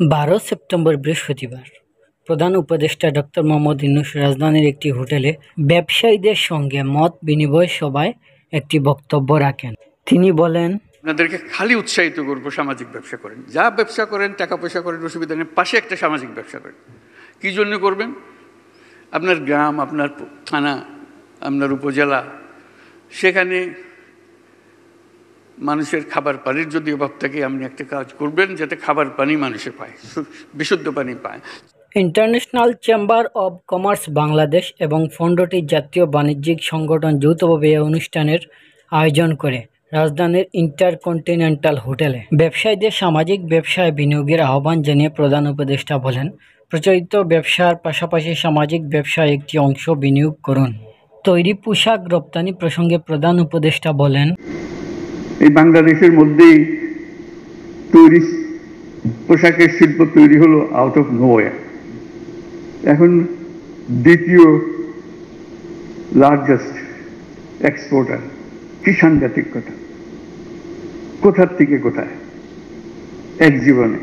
12 September বৃহস্পতিবার প্রধান উপদেষ্টা ডক্টর মোহাম্মদ ইউনূস রাজধানীর একটি হোটেলে ব্যবসায়ীদের সঙ্গে মত বিনিময় সভায় একটি বক্তব্য রাখেন। তিনি বলেন, আপনাদেরকে খালি উৎসাহিত করবো, সামাজিক ব্যবসা করেন, যা ব্যবসা করেন, টাকা পয়সা করেন, অসুবিধা নেই, পাশে একটা সামাজিক ব্যবসা করেন। কী জন্য করবেন? আপনার গ্রাম, আপনার থানা, আপনার উপজেলা, সেখানে মানুষের খাবার পানির যদি অভাব থাকে, আপনি একটা কাজ করবেন যাতে খাবার পানি মানুষে পায়, বিশুদ্ধ পানি পায়। International chamber of commerce Bangladesh এবং ফন্ডটি জাতীয় বাণিজ্যিক সংগঠন যৌথভাবে এই অনুষ্ঠানের আয়োজন করে রাজধানীর ইন্টারকন্টিনেন্টাল হোটেলে। ব্যবসায়ীদের সামাজিক ব্যবসায় বিনিয়োগের আহ্বান জানিয়ে প্রধান উপদেষ্টা বলেন, প্রচলিত ব্যবসার পাশাপাশি সামাজিক ব্যবসায় একটি অংশ বিনিয়োগ করুন। তৈরি পোশাক রপ্তানি প্রসঙ্গে প্রধান উপদেষ্টা বলেন, এই বাংলাদেশের মধ্যেই তৈরি পোশাকের শিল্প তৈরি হলো আউট অফ নোওয়্যার। এখন দ্বিতীয় লার্জেস্ট এক্সপোর্টার। কি সাংঘাতিক কথা! কোথার থেকে কোথায় এক জীবনে।